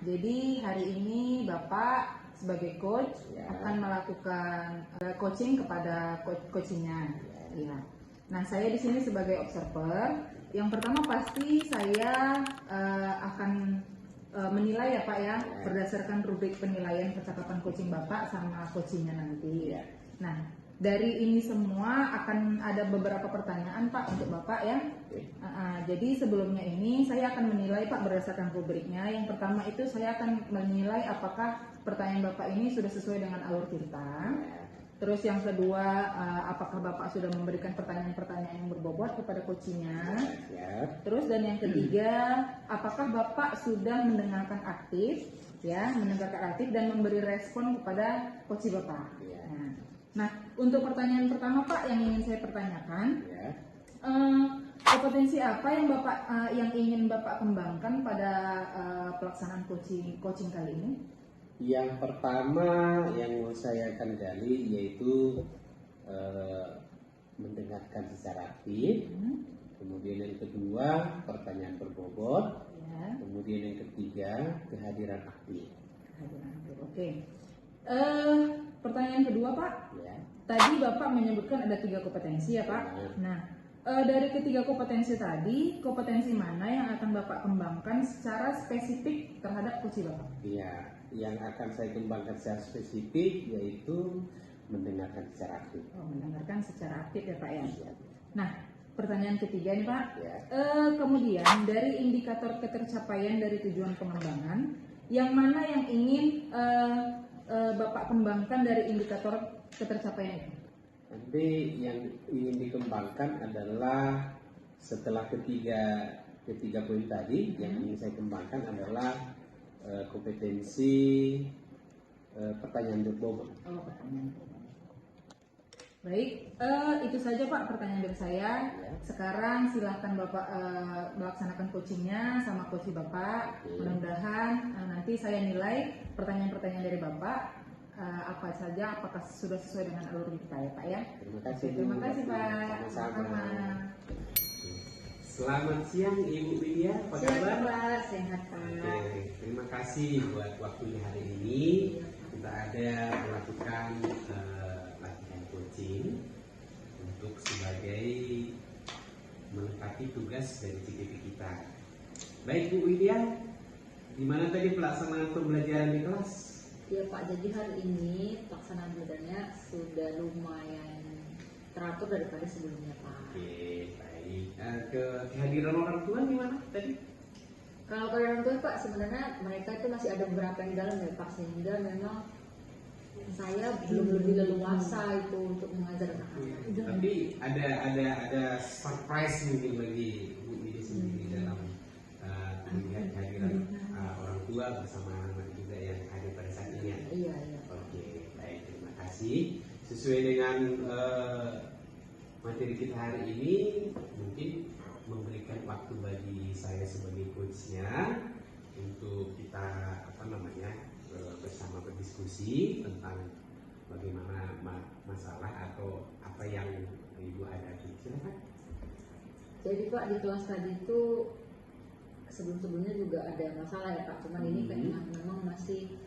Jadi hari ini Bapak sebagai coach akan melakukan coaching kepada coachingnya. Ya. Nah, saya di sini sebagai observer. Yang pertama pasti saya akan menilai ya Pak ya, berdasarkan rubrik penilaian percakapan coaching Bapak sama coachingnya nanti. Nah, dari ini semua akan ada beberapa pertanyaan Pak untuk Bapak ya. Jadi sebelumnya ini saya akan menilai Pak berdasarkan rubriknya. Yang pertama itu saya akan menilai apakah pertanyaan Bapak ini sudah sesuai dengan alur cerita. Terus yang kedua, apakah Bapak sudah memberikan pertanyaan-pertanyaan yang berbobot kepada coachingnya. Terus dan yang ketiga, apakah Bapak sudah mendengarkan aktif, ya, mendengarkan aktif dan memberi respon kepada coach Bapak. Nah, untuk pertanyaan pertama Pak yang ingin saya pertanyakan, kompetensi apa yang yang ingin Bapak kembangkan pada pelaksanaan coaching kali ini? Yang pertama yang mau saya akan gali yaitu mendengarkan secara aktif. Kemudian yang kedua pertanyaan berbobot. Kemudian yang ketiga kehadiran aktif. Oke. Pertanyaan kedua Pak. Tadi Bapak menyebutkan ada 3 kompetensi ya Pak. Nah, dari ketiga kompetensi tadi, kompetensi mana yang akan Bapak kembangkan secara spesifik terhadap coach Bapak? Iya, yang akan saya kembangkan secara spesifik yaitu mendengarkan secara aktif. Mendengarkan secara aktif ya Pak ya. Nah, pertanyaan ketiga nih Pak. Kemudian dari indikator ketercapaian dari tujuan pengembangan, yang mana yang ingin Bapak kembangkan dari indikator ketercapaian itu? Nanti yang ingin dikembangkan adalah setelah ketiga poin tadi, yang ingin saya kembangkan adalah kompetensi pertanyaan berbobot. Pertanyaan berbobot. Baik, itu saja Pak pertanyaan dari saya. Sekarang silahkan Bapak melaksanakan coachingnya sama coach Bapak. Mudah-mudahan nanti saya nilai pertanyaan-pertanyaan dari Bapak apa saja, apakah sudah sesuai dengan alur kita ya Pak ya. Terima kasih Pak. Sama-sama. Selamat siang Ibu Widya, apa kabar? Pak, sehat Pak. Oke, terima kasih buat waktunya hari ini. Kita ada melakukan latihan coaching untuk sebagai melengkapi tugas dari CPP kita. Baik Bu Widya, gimana tadi pelaksanaan pembelajaran di kelas? Ya Pak, jadi hari ini pelaksanaan belajarnya sudah lumayan teratur daripada sebelumnya Pak. Oke, baik. Kehadiran orang tua gimana tadi? Kalau kehadiran orang tua Pak, sebenarnya mereka itu masih ada beberapa yang di dalam ya Pak, sehingga memang saya belum lebih leluasa itu untuk mengajar anak-anak. Tapi ada surprise mungkin bagi Bu Widya sendiri dalam melihat kehadiran orang tua bersama anak juga yang hadir pada saat ini. Iya. Oke, baik, terima kasih. Sesuai dengan materi kita hari ini, mungkin memberikan waktu bagi saya sebagai coachnya untuk kita bersama berdiskusi tentang bagaimana masalah atau apa yang Ibu hadapi. Silakan. Jadi Pak, di kelas tadi itu sebelum-sebelumnya juga ada masalah ya Pak, cuman ini kayaknya memang masih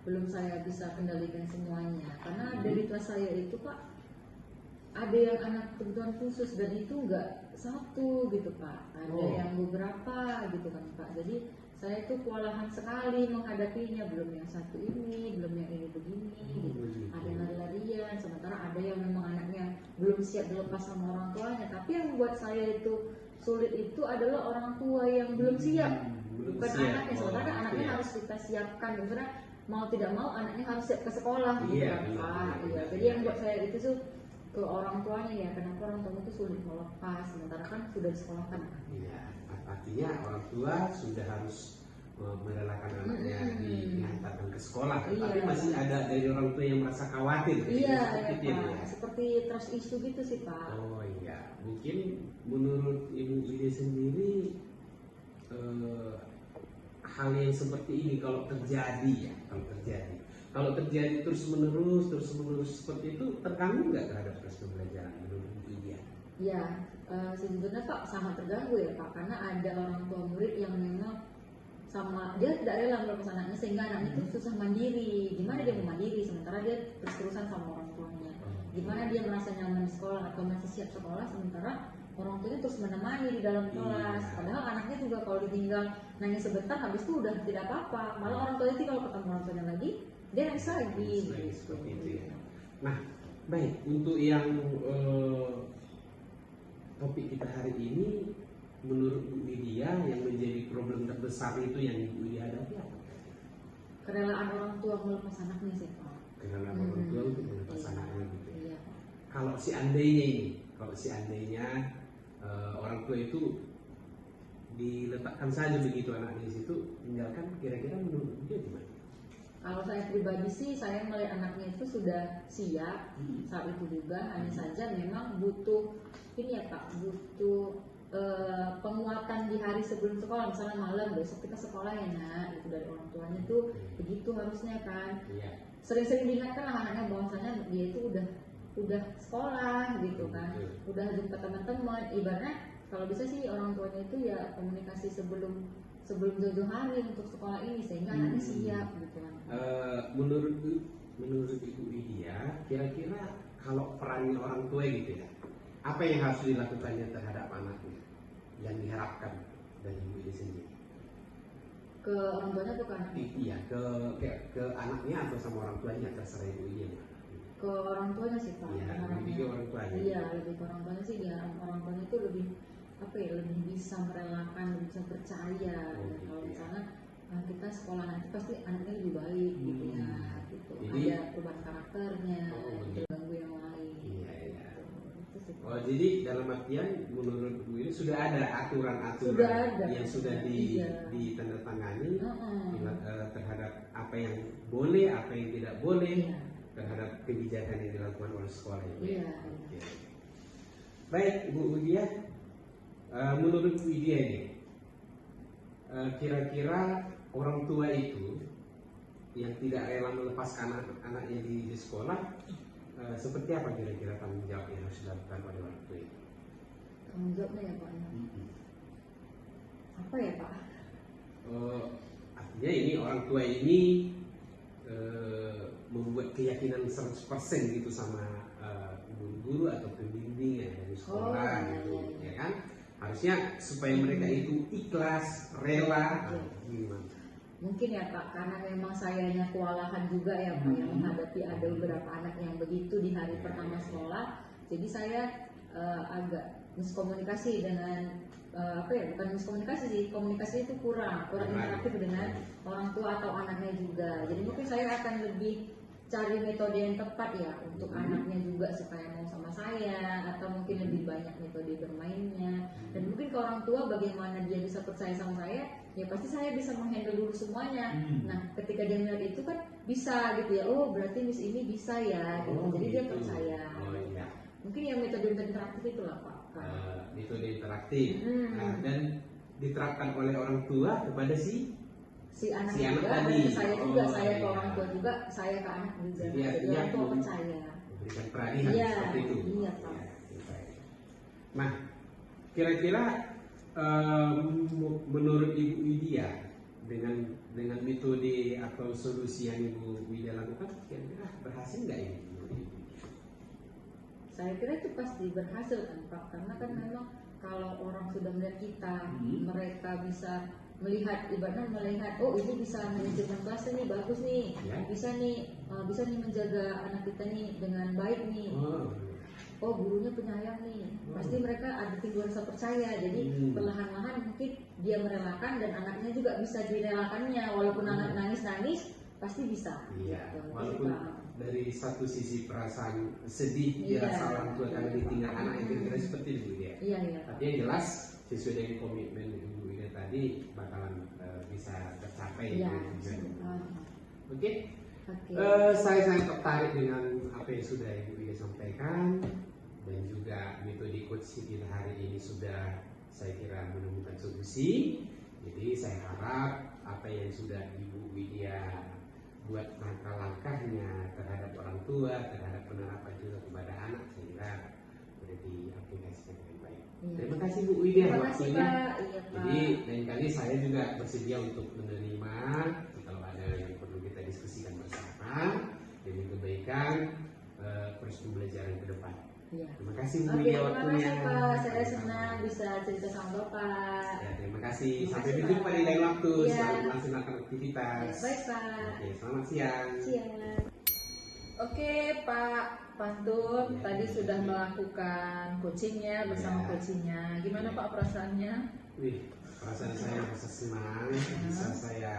belum saya bisa kendalikan semuanya, karena dari kelas saya itu Pak ada yang anak kebutuhan khusus dan itu enggak satu gitu Pak, ada yang beberapa gitu kan Pak. Jadi saya itu kewalahan sekali menghadapinya, belum yang satu ini, belum yang ini begini gitu. Ada yang lari-larian, sementara ada yang memang anaknya belum siap dilepas sama orang tuanya. Tapi yang membuat saya itu sulit itu adalah orang tua yang belum siap, bukan anaknya. Sementara anaknya harus kita siapkan, maksudnya mau tidak mau anaknya harus siap ke sekolah gitu kan Pak. Jadi yang buat saya itu tuh ke orang tuanya ya, kenapa orang tua itu sulit melepas sementara kan sudah disekolahkan. Iya, artinya orang tua sudah harus merelakan anaknya diantarkan ke sekolah, tapi masih ada dari orang tua yang merasa khawatir. Seperti trust issue gitu sih Pak. Oh iya, mungkin menurut Ibu Widya sendiri hal yang seperti ini kalau terjadi terus menerus seperti itu, terganggu nggak terhadap proses pembelajaran menurut Ibu Widya? Ya, sebenarnya Pak sangat terganggu ya Pak, karena ada orang tua murid yang memang sama dia tidak rela melepas anaknya sehingga anaknya itu susah mandiri. Gimana dia mau mandiri sementara dia terus-terusan sama orang tuanya? Gimana dia merasa nyaman di sekolah atau masih siap sekolah sementara orang tuanya terus menemani di dalam kelas? Padahal anaknya juga kalau ditinggal nangis sebentar habis itu udah tidak apa-apa. Malah orang tuanya itu kalau ketemu orang tuanya lagi dia nangis lagi. Seperti itu ya. Nah, baik untuk yang topik kita hari ini, menurut Bu Widya yang menjadi problem terbesar itu yang Ibu Widya hadapi apa? Kerelaan orang tua melepas anaknya sih Pak. Kerelaan orang tua untuk melepas anaknya gitu. Iya. Kalau seandainya orang tua itu diletakkan saja begitu anaknya di situ, tinggalkan, kira-kira menurut dia gimana? Kalau saya pribadi sih, saya melihat anaknya itu sudah siap saat itu juga. Hanya saja memang butuh ini ya Pak, butuh penguatan di hari sebelum sekolah. Misalnya malam besok kita sekolah ya nak, itu dari orang tuanya tuh begitu harusnya kan. Iya. Sering-sering diingatkan lah anaknya bahwasanya dia itu udah sekolah gitu kan, udah jumpa teman-teman. Ibaratnya kalau bisa sih orang tuanya itu ya komunikasi sebelum jauh-jauh hari untuk sekolah ini sehingga anaknya siap gitu kan. Menurut Ibu Widya, kira-kira kalau perannya orang tua gitu ya, apa yang harus dilakukannya terhadap anaknya yang diharapkan dari Ibu Widya sendiri? Ke orang tuanya atau ke anaknya? Iya, ke anaknya atau sama orang tuanya, terserah Ibu Widya. Ke orang tuanya sih Pak. Iya, lebih ke orang tuanya. Iya, lebih ke orang tuanya sih, dia orang tuanya itu lebih apa ya, lebih bisa merelakan, lebih bisa percaya. Dan kalau misalnya kita sekolah nanti pasti anaknya lebih baik gitu ya, gitu. Jadi, ada perubahan karakternya, ganggu yang lain. Iya. Itu sih. Oh, jadi dalam artian menurut Bu ini sudah ada aturan-aturan Sudah ada. yang sudah Iya. ditandatangani terhadap apa yang boleh, apa yang tidak boleh, Iya. terhadap kebijakan yang dilakukan oleh sekolah ini. Iya. Oke. Baik, Bu Widya, menurut Bu Widya ini, kira-kira orang tua itu yang tidak rela melepaskan anaknya di sekolah, seperti apa kira-kira tanggung jawab yang harus dilakukan oleh orang tua itu? Tanggung jawabnya ya Pak. Apa ya Pak? Artinya ini orang tua ini membuat keyakinan 100% gitu sama guru-guru atau pembimbing yang ada di sekolah gitu, ya kan? Harusnya supaya mereka itu ikhlas, rela, gimana? Mungkin ya Pak, karena memang sayanya kewalahan juga ya Pak yang menghadapi ada beberapa anak yang begitu di hari pertama sekolah. Jadi saya agak miskomunikasi dengan bukan miskomunikasi sih, komunikasi itu kurang interaktif dengan orang tua atau anaknya juga. Jadi mungkin saya akan lebih cari metode yang tepat ya untuk anaknya juga supaya mau sama saya, atau mungkin lebih banyak metode bermainnya. Dan mungkin ke orang tua bagaimana dia bisa percaya sama saya, ya pasti saya bisa menghandle dulu semuanya. Nah ketika dia melihat itu kan bisa gitu ya, oh berarti Miss ini bisa ya gitu. Jadi dia percaya. Iya. Mungkin yang metode interaktif itulah Pak. Metode interaktif. Nah, dan diterapkan oleh orang tua kepada si anak si anak juga, tadi. dan ke saya juga, saya ke Iya. orang tua juga, saya ke anak juga. Jadi Jadi artinya orang tua percaya. memberikan perhatian Iya, seperti itu. iya, Pak. Ya. Nah, kira-kira menurut Ibu Widya dengan metode atau solusi yang Ibu Widya lakukan, kira-kira berhasil nggak ini menurut Ibu? Saya kira itu pasti berhasil kan Pak, karena kan memang kalau orang sudah melihat kita, mereka bisa melihat, ibaratnya melihat, oh ini bisa manajemen kelasnya nih bagus nih, Ya. bisa nih menjaga anak kita nih dengan baik nih. Oh gurunya penyayang nih, pasti mereka ada timbul rasa percaya. Jadi perlahan-lahan mungkin dia merelakan dan anaknya juga bisa direlakannya, walaupun anak nangis pasti bisa. Iya, Gitu. walaupun Jadi, Pak, dari satu sisi perasaan sedih Iya. dirasa orang tua karena ditinggal anak itu kira seperti itu ya. iya. Tapi yang jelas sesuai dengan komitmen Ibu Widya tadi bakalan bisa tercapai Iya. dengan tujuan. Oke. Oke. Saya sangat tertarik dengan apa yang sudah Ibu Widya sampaikan, dan juga metode coaching kita hari ini sudah saya kira menemukan solusi. Jadi saya harap apa yang sudah Ibu Widya buat langkah-langkahnya terhadap orang tua, terhadap penerapan juga kepada anak, saya kira boleh diaplikasikan dengan baik. Iya. Terima kasih Bu Widya Terima kasih waktunya. Pak. Iya Pak. Jadi lain kali saya juga bersedia untuk menerima kalau ada yang perlu kita diskusikan bersama demi kebaikan proses pembelajaran ke depan. Iya. Terima kasih Bu Oke, Widya terima waktunya. kasih Pak. Saya senang bisa cerita sama Bapak. Ya, terima kasih. Terima Sampai kasih, berjumpa Pak. di lain waktu. Iya. Selamat melaksanakan aktivitas. Ya, baik Pak. Oke, selamat siang. Siang. Oke Pak Pantun, Ya. tadi sudah melakukan coachingnya bersama Ya. coachingnya. Gimana Pak perasaannya? Wih, perasaan saya merasa senang bisa saya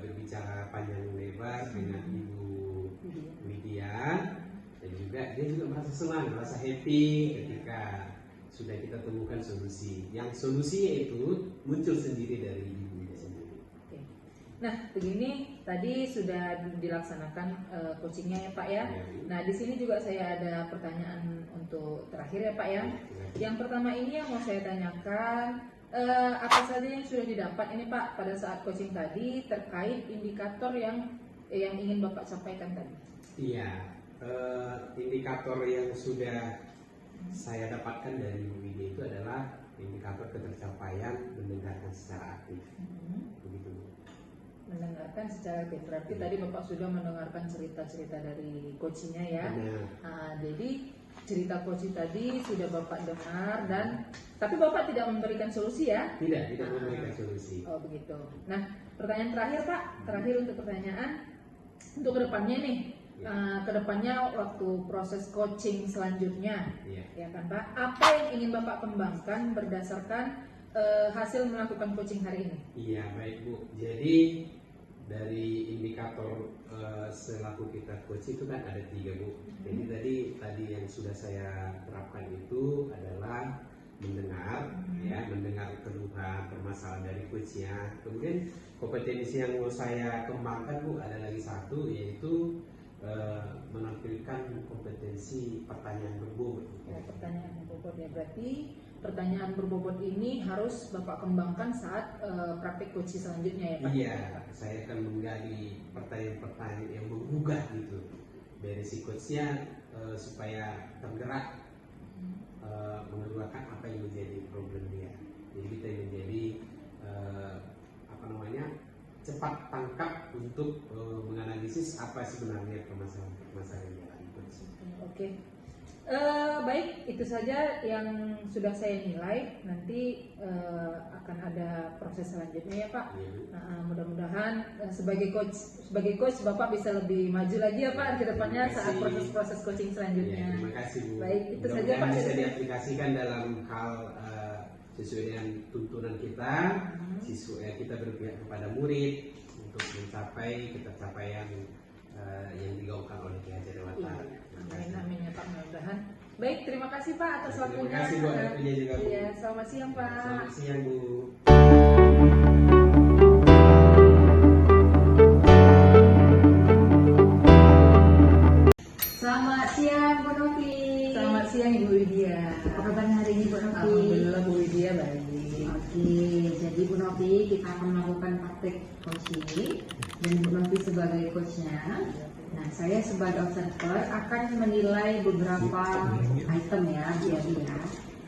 berbicara panjang lebar dengan Ibu Widya, dan juga dia juga merasa senang, merasa happy ketika sudah kita temukan solusi. Yang solusinya itu muncul sendiri dari Ibu Widya sendiri. Oke. Nah, begini tadi sudah dilaksanakan coachingnya ya Pak ya. Nah, di sini juga saya ada pertanyaan untuk terakhir ya Pak ya. Yang pertama ini yang mau saya tanyakan, apa saja yang sudah didapat ini Pak pada saat coaching tadi terkait indikator yang ingin Bapak sampaikan tadi? Iya, indikator yang sudah saya dapatkan dari Bu Widya itu adalah indikator ketercapaian mendengarkan secara aktif. Begitu. Mendengarkan secara aktif. Berarti tadi Bapak sudah mendengarkan cerita-cerita dari coachingnya ya. Benar. Nah, jadi cerita coaching tadi sudah Bapak dengar tapi Bapak tidak memberikan solusi ya? Tidak memberikan solusi. Oh begitu. Nah, pertanyaan terakhir Pak, terakhir untuk pertanyaan untuk kedepannya nih, kedepannya waktu proses coaching selanjutnya, Iya. ya kan Pak? Apa yang ingin Bapak kembangkan berdasarkan hasil melakukan coaching hari ini? Iya, baik Bu. Jadi dari indikator selaku kita coach itu kan ada 3 Bu. Jadi tadi yang sudah saya terapkan itu adalah mendengar, ya, mendengar keluhan permasalahan dari coachnya. Kemudian kompetensi yang mau saya kembangkan Bu ada lagi satu, yaitu menampilkan kompetensi pertanyaan berbobot. Ya, pertanyaan berbobot ya, berarti pertanyaan berbobot ini harus Bapak kembangkan saat praktik coaching selanjutnya ya Pak? Iya, saya akan menggali pertanyaan-pertanyaan yang menggugah gitu dari si coachnya supaya tergerak mengeluarkan apa yang menjadi problem dia. Jadi kita menjadi cepat tangkap untuk menganalisis apa sebenarnya permasalahan yang ada di coach. Oke. Baik, itu saja yang sudah saya nilai. Nanti akan ada proses selanjutnya ya Pak. Mudah-mudahan sebagai coach Bapak bisa lebih maju lagi ya Pak ke depannya saat proses coaching selanjutnya. Ya, terima kasih Bu. Baik, itu saja Pak. Bisa diaplikasikan dalam hal sesuai dengan tuntunan kita, siswa kita berpihak kepada murid untuk mencapai ketercapaian yang digaungkan oleh Ki Hajar Dewata. Amin ya Pak, mudah-mudahan. Baik, terima kasih Pak atas waktunya. Terima kasih Bu, waktunya juga Bu. Iya, selamat siang Pak. Selamat siang Bu. Selamat siang Bu Novi. Selamat siang Ibu Widya. Apa kabarnya hari ini Bu Novi? Alhamdulillah Bu Widya baik. Oke, jadi Bu Novi kita akan melakukan praktek coaching dan Bu Novi sebagai coachnya. Nah, saya sebagai observer akan menilai beberapa item ya, jadi ya.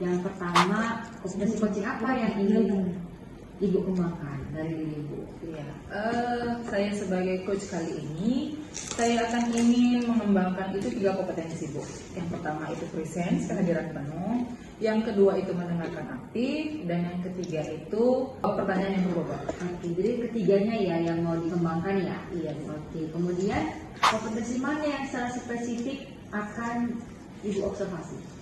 Yang pertama, kompetensi coaching apa yang ingin Ibu kembangkan dari diri Ibu? Iya, saya sebagai coach kali ini, saya akan ingin mengembangkan itu 3 kompetensi Bu. Yang pertama itu presence, kehadiran penuh. Yang kedua itu mendengarkan aktif, dan yang ketiga itu pertanyaan yang berbobot. Oke, jadi ketiganya ya yang mau dikembangkan ya? Iya. Oke, kemudian kompetensi mana yang secara spesifik akan Ibu observasi?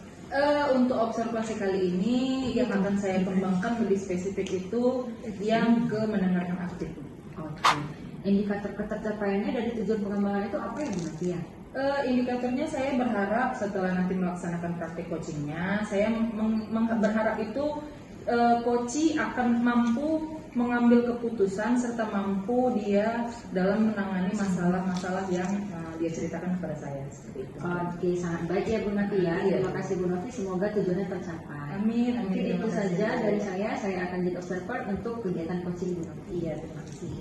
Untuk observasi kali ini yang akan saya kembangkan lebih spesifik itu yang ke mendengarkan aktif. Oke, indikator ketercapaiannya dari tujuan pengembangan itu apa ya Bu Novi ya? Indikatornya saya berharap setelah nanti melaksanakan praktik coachingnya, saya berharap itu coach akan mampu mengambil keputusan serta mampu dia dalam menangani masalah-masalah yang dia ceritakan kepada saya seperti itu. Oke, sangat baik ya Bu Novi ya. Iya. Terima kasih Bu Novi, semoga tujuannya tercapai. Amin, amin. Mungkin Terima itu kasih. saja dari saya akan jadi observer untuk kegiatan coaching Bu Novi. Iya, terima kasih.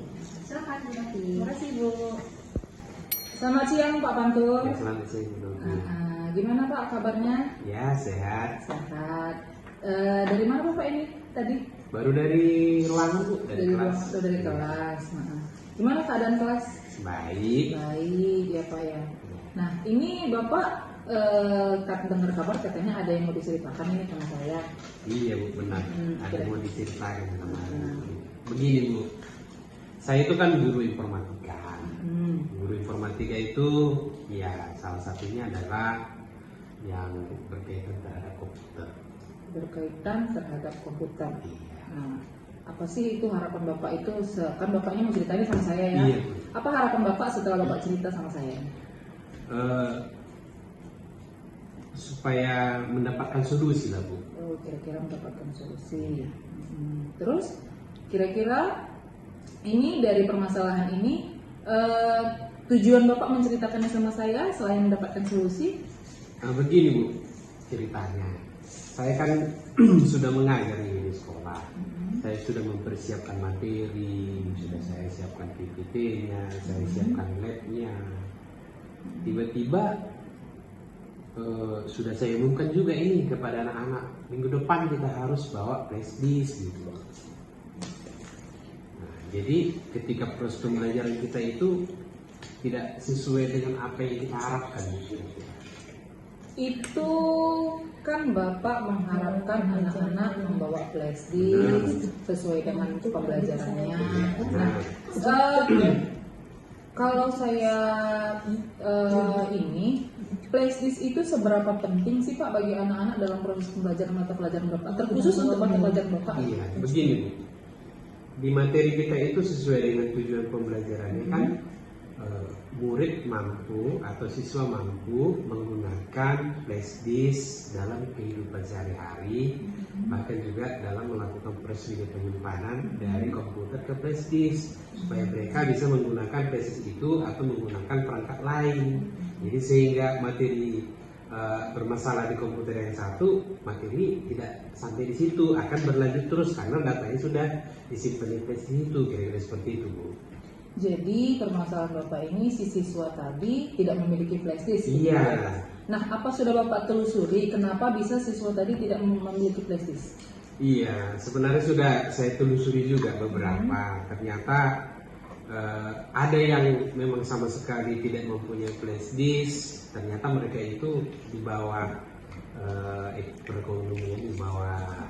Silakan Bu Novi. Terima kasih Bu. Selamat siang Pak Pantun. Ya, selamat siang Bu Novi. Gimana Pak kabarnya? Ya, sehat. Sehat. Dari mana Bapak ini tadi? Baru dari ruangan Bu, dari kelas. Dari kelas. Nah, gimana keadaan kelas? Baik. Baik ya Pak ya. Nah ini Bapak dengar kabar katanya ada yang mau diceritakan ini sama saya. Iya Bu, benar. Ada kira- yang mau diceritakan sama begini Bu. Saya itu kan guru informatika. Guru informatika itu ya salah satunya adalah yang berkaitan terhadap komputer. Berkaitan terhadap komputer. Iya. Nah, apa sih itu harapan Bapak itu? Kan Bapaknya mau ceritanya sama saya ya. Iya. Apa harapan Bapak setelah Bapak cerita sama saya? Supaya mendapatkan solusi lah Bu. Oh, kira-kira mendapatkan solusi. Terus, kira-kira ini dari permasalahan ini tujuan Bapak menceritakannya sama saya selain mendapatkan solusi? Nah, begini Bu ceritanya. Saya kan sudah mengajar di sekolah. Saya sudah mempersiapkan materi, sudah saya siapkan PPT-nya, saya siapkan lab-nya. Tiba-tiba sudah saya umumkan juga ini kepada anak-anak, minggu depan kita harus bawa flash disk gitu. Nah, jadi ketika proses pembelajaran kita itu tidak sesuai dengan apa yang kita harapkan. Itu kan Bapak mengharapkan anak-anak membawa flash disk sesuai dengan pembelajarannya. Nah, kalau saya ini flash disk itu seberapa penting sih Pak bagi anak-anak dalam proses pembelajaran mata pelajaran Bapak, terkhusus untuk mata pelajaran Bapak? Iya, begini Bu. Di materi kita itu sesuai dengan tujuan pembelajarannya kan murid mampu atau siswa mampu menggunakan flash disk dalam kehidupan sehari-hari, bahkan juga dalam melakukan proses penyimpanan dari komputer ke flash disk supaya mereka bisa menggunakan flash disk itu atau menggunakan perangkat lain. Jadi sehingga materi bermasalah di komputer yang satu, materi tidak sampai di situ, akan berlanjut terus karena datanya sudah disimpan di flash disk itu, kira-kira seperti itu Bu. Jadi permasalahan Bapak ini si siswa tadi tidak memiliki flash disk. Iya. Nah, apa sudah Bapak telusuri kenapa bisa siswa tadi tidak memiliki flash disk? Iya, sebenarnya sudah saya telusuri juga beberapa. Ternyata ada yang memang sama sekali tidak mempunyai flash disk. Ternyata mereka itu di bawah perekonomian, di bawah.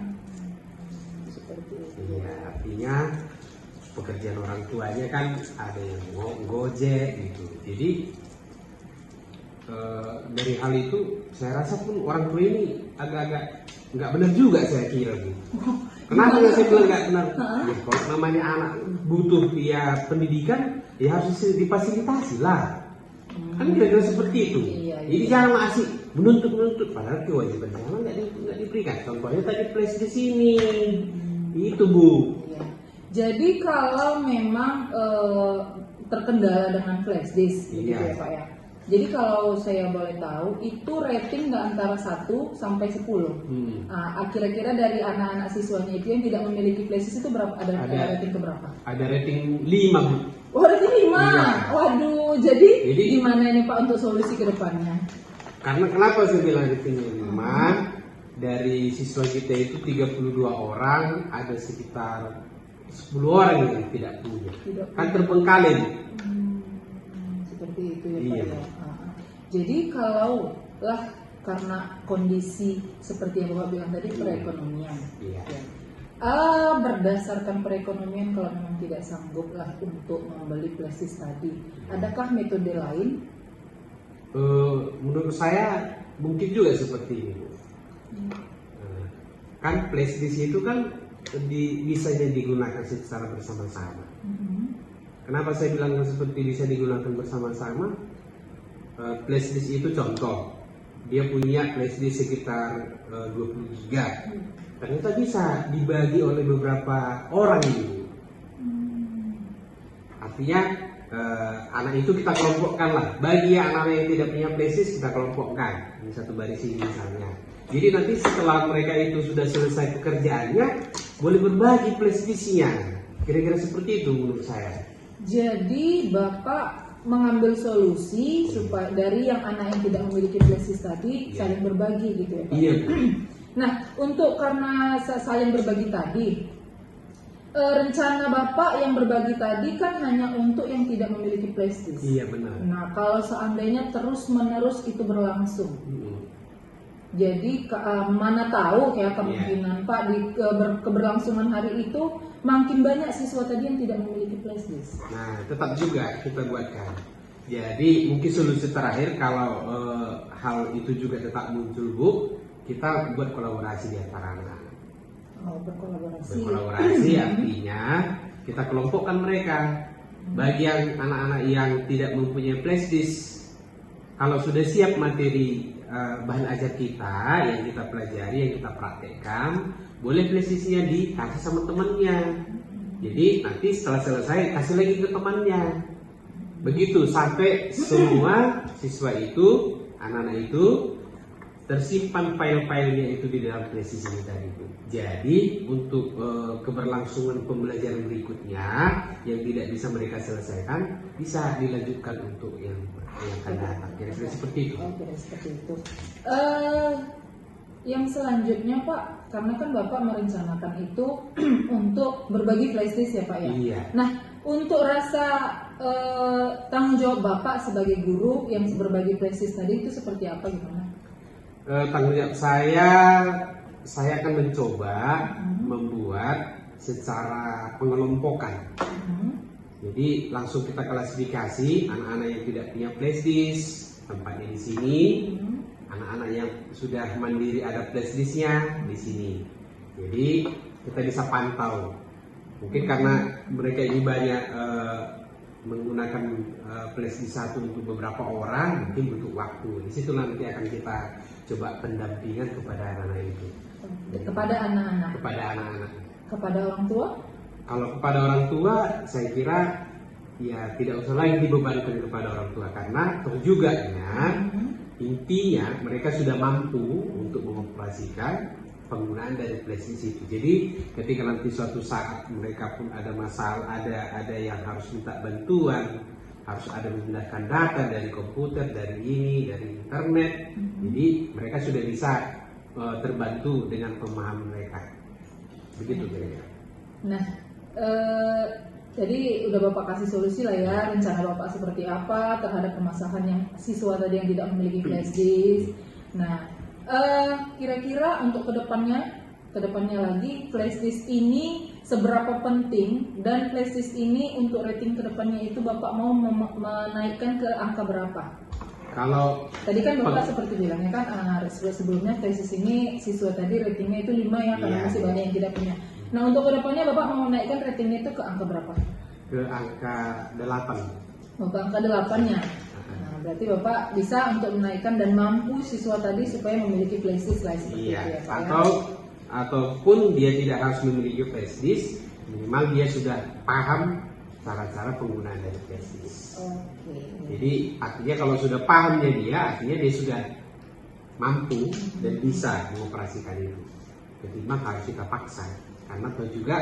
Seperti itu. Iya, artinya pekerjaan orang tuanya kan ada yang gojek gitu. Jadi dari hal itu saya rasa pun orang tua ini agak-agak nggak benar juga saya kira gitu. Kenapa nggak saya bilang nggak benar? Ya kalau namanya anak butuh ya pendidikan ya harus difasilitasi lah. Kan kira-kira seperti itu. Iya. Jadi jangan masih menuntut padahal kewajiban jangan nggak diberikan. Contohnya tadi flash di sini. Itu Bu. Iya. Jadi kalau memang terkendala dengan flash disk, gitu Iya. ya Pak ya. Jadi kalau saya boleh tahu, itu rating nggak antara 1 sampai 10. Nah, kira-kira dari anak-anak siswanya itu yang tidak memiliki flash disk itu berapa? Ada rating ke berapa? Ada rating 5 Bu. Oh, rating 5. Iya. Waduh, jadi Jadi- gimana ini Pak untuk solusi ke depannya? Karena kenapa saya bilang ratingnya 5? Dari siswa kita itu 32 orang, ada sekitar 10 orang yang tidak punya. Kan terbengkalai. Seperti itu ya Iya. Pak ya. Jadi kalau lah karena kondisi seperti yang Bapak bilang tadi perekonomian. Iya. Ya. Berdasarkan perekonomian kalau memang tidak sanggup lah untuk membeli flash disk tadi, adakah metode lain? Menurut saya mungkin juga seperti ini Bu. Kan flash disk itu kan bisa digunakan secara bersama-sama. Kenapa saya bilang seperti bisa digunakan bersama-sama? Flash disk itu contoh, dia punya flash disk sekitar 20 giga. Ternyata bisa dibagi oleh beberapa orang ini. Artinya anak itu kita kelompokkan lah. Bagi anak-anak yang tidak punya flash disk kita kelompokkan di satu baris ini misalnya. Jadi nanti setelah mereka itu sudah selesai pekerjaannya, boleh berbagi flash disknya. Kira-kira seperti itu menurut saya. Jadi Bapak mengambil solusi supaya dari yang anak yang tidak memiliki flash disk tadi Iya. saling berbagi gitu ya Pak? Iya Bu. Nah, untuk karena saling berbagi tadi, rencana Bapak yang berbagi tadi kan hanya untuk yang tidak memiliki flashdisk. Iya benar. Nah, kalau seandainya terus-menerus itu berlangsung, jadi mana tahu ya kemungkinan Pak di keberlangsungan hari itu makin banyak siswa tadi yang tidak memiliki flashdisk. Nah, tetap juga kita buatkan. Jadi mungkin solusi terakhir kalau hal itu juga tetap muncul Bu, kita buat kolaborasi di antara anak. Oh, berkolaborasi. Berkolaborasi artinya kita kelompokkan mereka. Bagi yang anak-anak yang tidak mempunyai flashdisk, kalau sudah siap materi bahan ajar kita yang kita pelajari, yang kita praktekkan, boleh flashdisknya dikasih sama temannya. Jadi nanti setelah selesai kasih lagi ke temannya. Begitu sampai semua siswa itu, anak-anak itu tersimpan file-filenya itu di dalam flashdisk ini tadi itu. Jadi untuk keberlangsungan pembelajaran berikutnya yang tidak bisa mereka selesaikan bisa dilanjutkan untuk yang akan datang. Kira-kira seperti itu. Oke, seperti itu. Yang selanjutnya Pak, karena kan Bapak merencanakan itu untuk berbagi flashdisk ya Pak ya. Iya. Nah, untuk rasa tanggung jawab Bapak sebagai guru yang berbagi flashdisk tadi itu seperti apa gimana? Tanggung jawab saya akan mencoba membuat secara pengelompokan. Jadi langsung kita klasifikasi anak-anak yang tidak punya flashdisk tempatnya di sini, anak-anak yang sudah mandiri ada flashdisknya di sini. Jadi kita bisa pantau. Mungkin karena mereka ini banyak menggunakan flashdisk satu untuk beberapa orang, mungkin butuh waktu. Di situ nanti akan kita coba pendampingan kepada anak-anak itu. Kepada anak-anak. Kepada anak-anak. Kepada orang tua? Kalau kepada orang tua, saya kira ya tidak usah lagi dibebankan kepada orang tua karena toh juga intinya mereka sudah mampu untuk mengoperasikan penggunaan dari flashdisk itu. Jadi ketika nanti suatu saat mereka pun ada masalah, ada yang harus minta bantuan, harus ada memindahkan data dari komputer, dari ini, dari internet. Jadi mereka sudah bisa terbantu dengan pemahaman mereka. Begitu kira-kira. Nah, jadi udah Bapak kasih solusi lah ya, rencana Bapak seperti apa terhadap permasalahan yang siswa tadi yang tidak memiliki flashdisk. Nah, kira-kira untuk kedepannya lagi flashdisk ini seberapa penting dan flashdisk ini untuk rating kedepannya itu Bapak mau menaikkan ke angka berapa? Kalau tadi kan Bapak seperti bilangnya kan sebelumnya flashdisk ini siswa tadi ratingnya itu 5 ya karena masih banyak yang tidak punya. Nah untuk kedepannya Bapak mau menaikkan ratingnya itu ke angka berapa? Ke angka 8. Mau ke angka 8-nya. Nah, berarti Bapak bisa untuk menaikkan dan mampu siswa tadi supaya memiliki flashdisk lah seperti itu ya Pak. Ataupun dia tidak harus memiliki flashdisk, minimal dia sudah paham cara-cara penggunaan dari flashdisk. Jadi artinya kalau sudah pahamnya dia, artinya dia sudah mampu dan bisa mengoperasikan itu. Ketimbang harus kita paksa, karena toh juga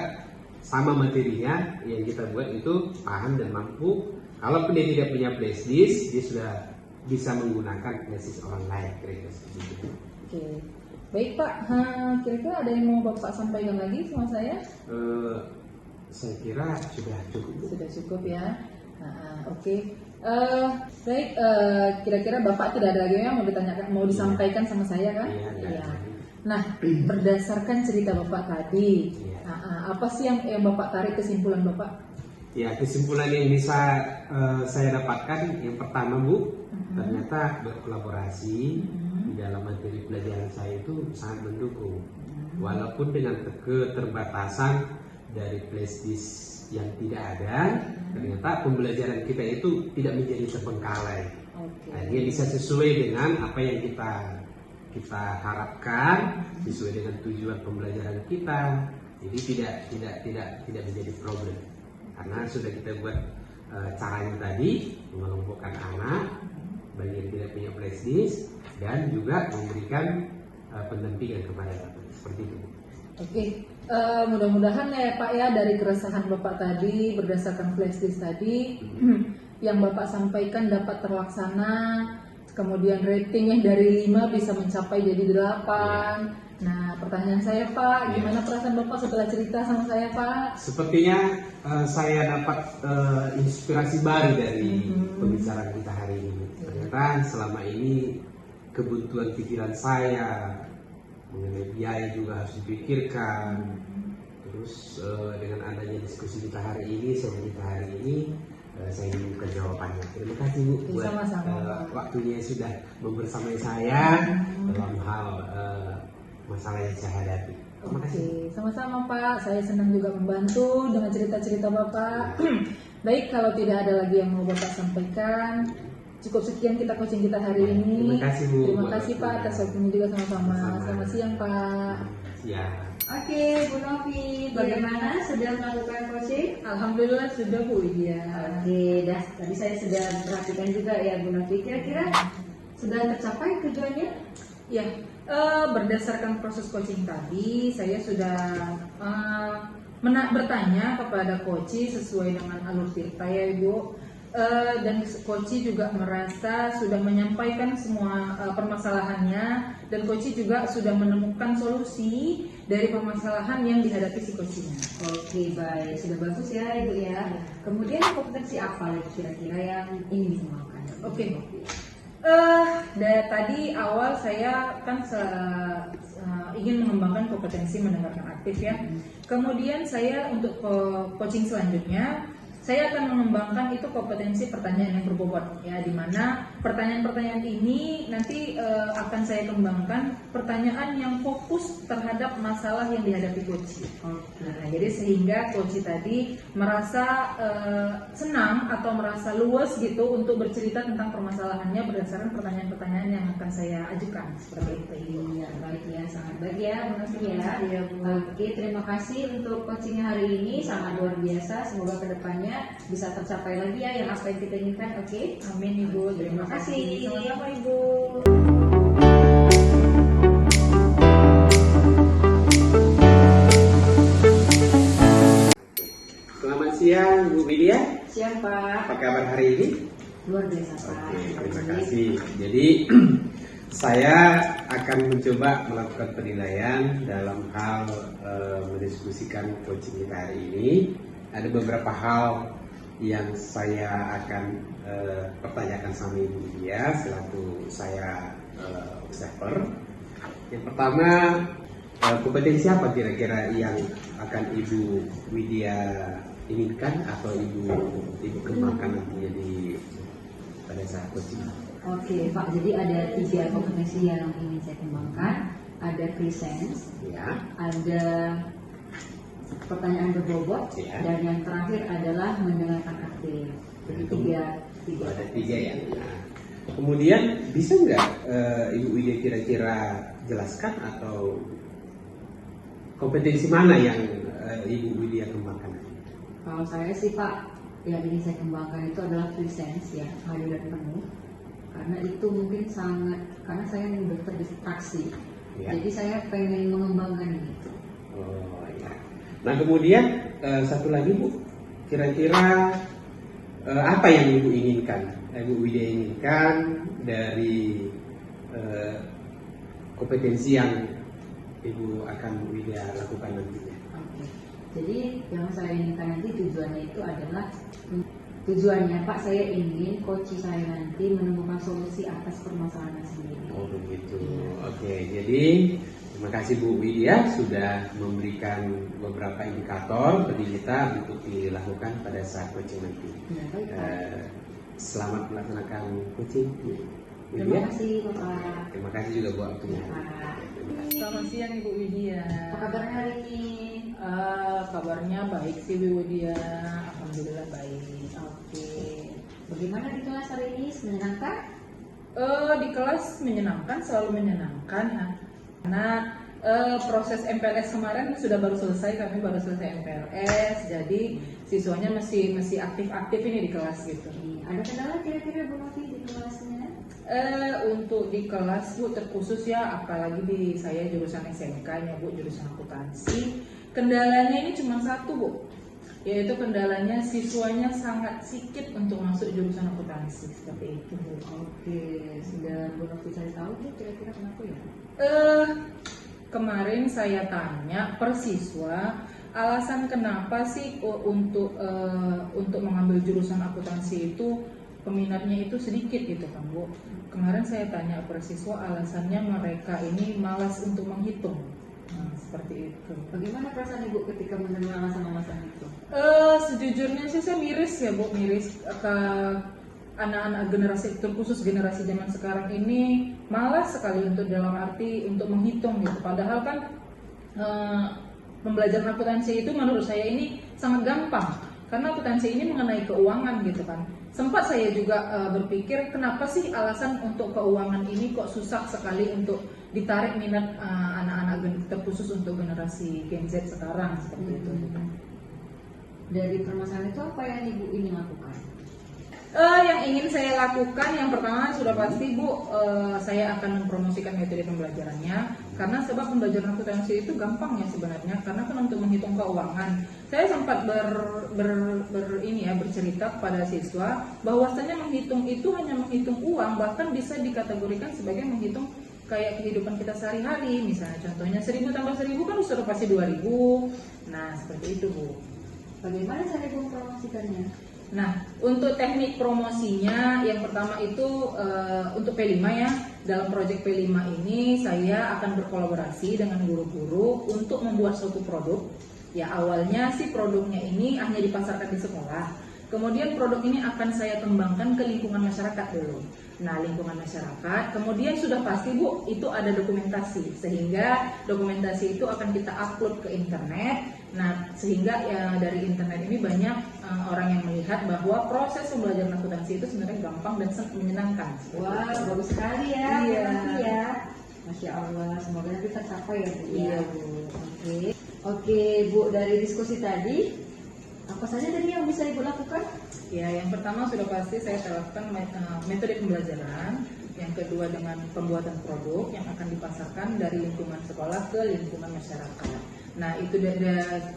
sama materinya yang kita buat itu paham dan mampu. Kalaupun dia tidak punya flashdisk, dia sudah bisa menggunakan flashdisk orang lain. Kira-kira seperti itu. Oke. Baik Pak, kira-kira ada yang mau Bapak sampaikan lagi sama saya? Saya kira sudah cukup. Sudah cukup ya. Oke. Baik, kira-kira Bapak tidak ada lagi yang mau ditanyakan, mau disampaikan sama saya kan? Iya. Nah, berdasarkan cerita Bapak tadi, apa sih yang Bapak tarik kesimpulan Bapak? Ya, kesimpulan yang bisa saya dapatkan yang pertama Bu, ternyata berkolaborasi di dalam materi pelajaran saya itu sangat mendukung. Walaupun dengan keterbatasan dari flashdisk yang tidak ada, ternyata pembelajaran kita itu tidak menjadi terbengkalai. Nah, dia bisa sesuai dengan apa yang kita harapkan, sesuai dengan tujuan pembelajaran kita. Jadi tidak menjadi problem karena sudah kita buat caranya tadi, mengelompokkan anak bagi yang tidak punya flashdisk dan juga memberikan pendampingan kepada anak seperti itu. Oke, mudah-mudahan ya Pak ya dari keresahan Bapak tadi berdasarkan flashdisk tadi yang Bapak sampaikan dapat terlaksana, kemudian rating yang dari 5 bisa mencapai jadi 8. Nah, pertanyaan saya Pak, gimana perasaan Bapak setelah cerita sama saya Pak? Sepertinya saya dapat inspirasi baru dari pembicaraan kita hari ini. Ternyata selama ini kebutuhan pikiran saya mengenai biaya juga harus dipikirkan. Terus dengan adanya diskusi kita hari ini, sore kita hari ini, saya menemukan jawabannya. Terima kasih Bu buat Sama-sama. waktunya yang sudah membersamai saya dalam hal masalah yang saya hadapi. Terima kasih. Oke, sama-sama Pak. Saya senang juga membantu dengan cerita-cerita Bapak. Baik, kalau tidak ada lagi yang mau Bapak sampaikan, cukup sekian kita coaching kita hari ini. Terima kasih Bu. Terima kasih Pak atas waktunya juga sama-sama. Sama-sama. Selamat siang Pak. Ya. Oke, Bu Novi, bagaimana sudah melakukan coaching? Alhamdulillah sudah Bu Widya. Oke, tadi saya sudah perhatikan juga ya Bu Novi. Kira-kira sudah tercapai tujuannya? Ya, berdasarkan proses coaching tadi, saya sudah bertanya kepada coach sesuai dengan alur cerita ya Ibu. Dan coach juga merasa sudah menyampaikan semua permasalahannya, dan coach juga sudah menemukan solusi dari permasalahan yang dihadapi si coachnya. Oke, baik, sudah bagus ya Ibu ya. Kemudian kompetensi apa lagi kira-kira yang ingin dikembangkan? Oke. Dari tadi awal saya kan ingin mengembangkan kompetensi mendengarkan aktif ya. Kemudian saya untuk coaching selanjutnya saya akan mengembangkan itu kompetensi pertanyaan yang berbobot ya, di mana pertanyaan-pertanyaan ini nanti akan saya kembangkan pertanyaan yang fokus terhadap masalah yang dihadapi coach. Nah, jadi sehingga coach tadi merasa senang atau merasa luas gitu untuk bercerita tentang permasalahannya berdasarkan pertanyaan-pertanyaan yang akan saya ajukan seperti itu. Iya, baik ya, sangat baik ya Bu Novi ya. Iya, Bu. Oke, terima kasih untuk coachingnya hari ini, sangat luar biasa. Semoga kedepannya bisa tercapai lagi ya yang apa yang kita inginkan. Oke, Amin Ibu, terima kasih. Sama-sama Ibu. Selamat siang Bu Widya. Siang Pak, Apa kabar hari ini? luar biasa Pak. Oke, terima kasih. Jadi saya akan mencoba melakukan penilaian dalam hal mendiskusikan coaching kita hari ini. Ada beberapa hal yang saya akan pertanyakan sama Ibu Widya selaku saya observer. Yang pertama, kompetensi apa kira-kira yang akan Ibu Widya inginkan atau Ibu kembangkan nantinya pada saat coaching? Oke Pak, jadi ada 3 kompetensi yang ingin saya kembangkan. Ada presence, Ya. ada pertanyaan berbobot, Ya. dan yang terakhir adalah mendengarkan aktif. Jadi Itu tiga. ada 3 ya. Nah, kemudian bisa nggak Ibu Widya kira-kira jelaskan atau kompetensi mana yang Ibu Widya kembangkan? Kalau saya sih Pak, yang ingin saya kembangkan itu adalah presence ya, kehadiran penuh. Karena itu mungkin sangat, karena saya mudah terdistraksi. Ya. Jadi saya pengen mengembangkan itu. Oh ya. Nah kemudian satu lagi Bu, kira-kira apa yang Ibu inginkan, Ibu Widya inginkan dari kompetensi yang Ibu akan Widya lakukan nantinya? Oke. Jadi yang saya inginkan nanti tujuannya itu adalah, tujuannya Pak, saya ingin coach saya nanti menemukan solusi atas permasalahan sendiri. Oh begitu. Oke, jadi terima kasih Bu Widya sudah memberikan beberapa indikator bagi kita untuk dilakukan pada saat coaching nanti. Ya, baik Pak. Selamat melaksanakan coaching Bu Terima Widya. kasih Bapak. Terima kasih juga buat waktunya. Pak. Selamat siang Ibu Widya. Apa kabarnya hari ini? Kabarnya baik sih Bu Widya. Alhamdulillah baik. Oke. Bagaimana di kelas hari ini? Menyenangkan? Di kelas menyenangkan, selalu menyenangkan ya. Karena proses MPLS kemarin sudah baru selesai, kami baru selesai MPLS, jadi siswanya masih aktif-aktif ini di kelas gitu. Ada kendala kira-kira Bu Novi di kelasnya? Untuk di kelas Bu terkhusus ya, apalagi di saya jurusan SMK nya Bu, jurusan akuntansi. Kendalanya ini cuma satu Bu, yaitu kendalanya siswanya sangat sedikit untuk masuk jurusan akuntansi seperti itu Bu. Oke, sudah Bu Novi cari tahu Bu kira-kira kenapa ya? kemarin saya tanya per siswa alasan kenapa sih untuk mengambil jurusan akuntansi itu peminatnya itu sedikit gitu kan Bu. Kemarin saya tanya per siswa alasannya mereka ini malas untuk menghitung. Nah, seperti itu. Bagaimana perasaan Ibu ketika mendengar alasan-alasan itu? Sejujurnya sih saya miris ya Bu, miris ke anak-anak generasi, terkhusus generasi zaman sekarang ini malas sekali untuk dalam arti untuk menghitung gitu. Padahal kan pembelajaran akuntansi itu menurut saya ini sangat gampang karena akuntansi ini mengenai keuangan gitu kan. Sempat saya juga berpikir kenapa sih alasan untuk keuangan ini kok susah sekali untuk ditarik minat anak-anak terkhusus untuk generasi Gen Z sekarang seperti itu. Dari permasalahan itu apa yang Ibu ingin lakukan? Yang ingin saya lakukan yang pertama sudah pasti Bu, saya akan mempromosikan metode pembelajarannya karena sebab pembelajaran akuntansi itu gampang ya sebenarnya karena kan untuk menghitung keuangan. Saya sempat bercerita kepada siswa bahwasanya menghitung itu hanya menghitung uang, bahkan bisa dikategorikan sebagai menghitung kayak kehidupan kita sehari-hari. Misalnya contohnya 1000 tambah 1000 kan sudah pasti 2000. Nah seperti itu Bu. Bagaimana cara Ibu mempromosikannya? Nah, untuk teknik promosinya yang pertama itu untuk P5 ya. Dalam proyek P5 ini saya akan berkolaborasi dengan guru-guru untuk membuat suatu produk. Ya awalnya sih produknya ini hanya dipasarkan di sekolah. Kemudian produk ini akan saya kembangkan ke lingkungan masyarakat dulu. Nah, lingkungan masyarakat, kemudian sudah pasti Bu, itu ada dokumentasi. Sehingga dokumentasi itu akan kita upload ke internet. Nah, sehingga ya dari internet ini banyak orang yang melihat bahwa proses pembelajaran akuntansi itu sebenarnya gampang dan sangat menyenangkan. Wah, bagus sekali ya. Iya. Nanti ya. Masya Allah, semoga nanti tercapai ya Bu. Iya, Bu. Oke Bu, dari diskusi tadi, apa saja tadi yang bisa Ibu lakukan? Ya, yang pertama sudah pasti saya terapkan metode pembelajaran. Yang kedua dengan pembuatan produk yang akan dipasarkan dari lingkungan sekolah ke lingkungan masyarakat. Nah, itu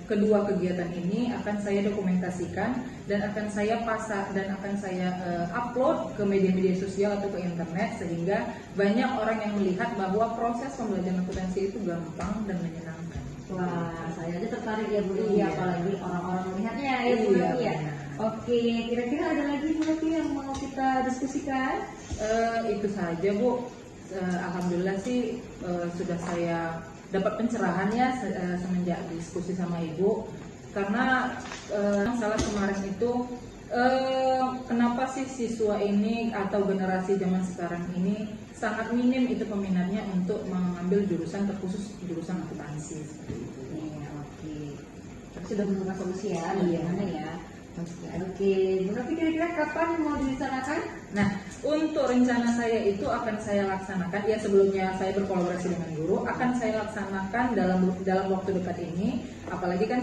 kedua kegiatan ini akan saya dokumentasikan dan akan saya pasar dan akan saya upload ke media-media sosial atau ke internet sehingga banyak orang yang melihat bahwa proses pembelajaran akuntansi itu gampang dan menyenangkan. Wah, saya aja tertarik ya Bu, Iya. apalagi orang-orang melihatnya ya Bu. Iya, Ya. benar. Oke, kira-kira ada lagi Bu yang mau kita diskusikan? Itu saja Bu. Alhamdulillah sih sudah saya dapat pencerahan ya semenjak diskusi sama Ibu karena masalah kemarin itu kenapa sih siswa ini atau generasi zaman sekarang ini sangat minim itu peminatnya untuk mengambil jurusan terkhusus jurusan akuntansi. Iya, oke. Tapi sudah menemukan solusi ya, Iya. bagaimana ya? Oke, Bu Novi kira-kira kapan mau dilaksanakan? Nah, untuk rencana saya itu akan saya laksanakan ya sebelumnya saya berkolaborasi dengan guru akan saya laksanakan dalam waktu dekat ini. Apalagi kan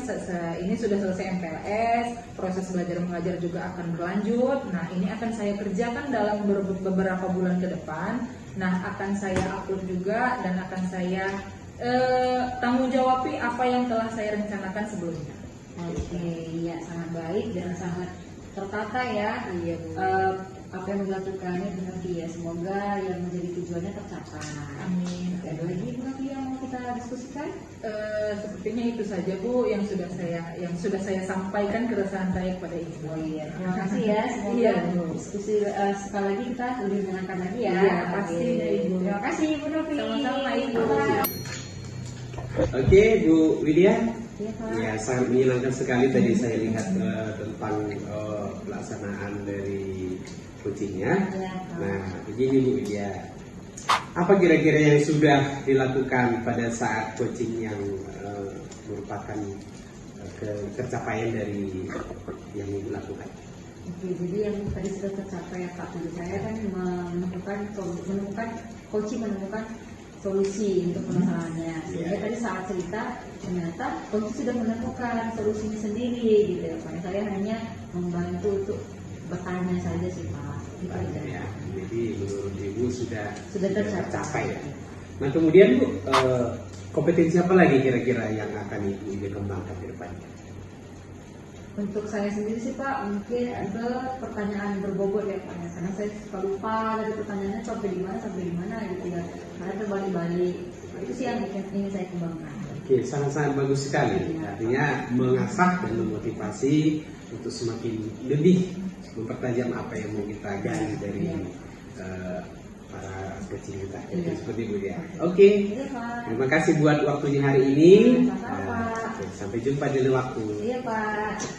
ini sudah selesai MPLS, proses belajar mengajar juga akan berlanjut. Nah, ini akan saya kerjakan dalam beberapa bulan ke depan. Nah, akan saya upload juga dan akan saya tanggung jawabi apa yang telah saya rencanakan sebelumnya. Oke, ya sangat baik dan sangat tertata ya. Iya, Bu. Apa yang dilakukannya Bu Novi ya, semoga yang menjadi tujuannya tercapai. Amin. Ada lagi Bu Novi yang mau kita diskusikan? Sepertinya itu saja Bu yang sudah saya sampaikan keresahan saya kepada Ibu. Oh iya, terima kasih ya. Semoga Iya, Bu. diskusi sekali lagi kita lebih menyenangkan lagi ya. Iya, pasti, Oke. Ibu. Terima kasih Bu Novi. Sama-sama, Ibu. Bye. Oke, Bu Widya. Iya, Pak. Ya, sangat menyenangkan sekali tadi saya lihat tentang pelaksanaan dari coachingnya. Iya, Pak. Nah, begini Bu Widya, apa kira-kira yang sudah dilakukan pada saat coaching yang merupakan tercapaian dari yang Ibu lakukan? Oke, jadi yang tadi sudah tercapai ya Pak. Jadi saya kan menemukan solusi untuk permasalahannya. Sehingga tadi saat cerita ternyata coach sudah menemukan solusinya sendiri gitu ya Pak. Saya hanya membantu untuk bertanya saja sih Pak. Gitu aja. Ya, jadi menurut Ibu sudah tercapai. ya. Nah, kemudian Bu, kompetensi apa lagi kira-kira yang akan Ibu kembangkan ke depannya? Untuk saya sendiri sih Pak, mungkin ada pertanyaan berbobot ya Pak. Karena saya suka lupa dari pertanyaannya sampai di mana gitu ya. Karena terbalik-balik. Itu sih yang ingin saya kembangkan. Oke, sangat-sangat bagus sekali. Artinya mengasah dan memotivasi untuk semakin lebih mempertajam apa yang mau kita gali dari para coaching kita. Seperti itu ya. Oke, Iya Pak. terima kasih buat waktunya hari ini. Sama-sama, Pak. Sampai jumpa di lain waktu. Iya Pak.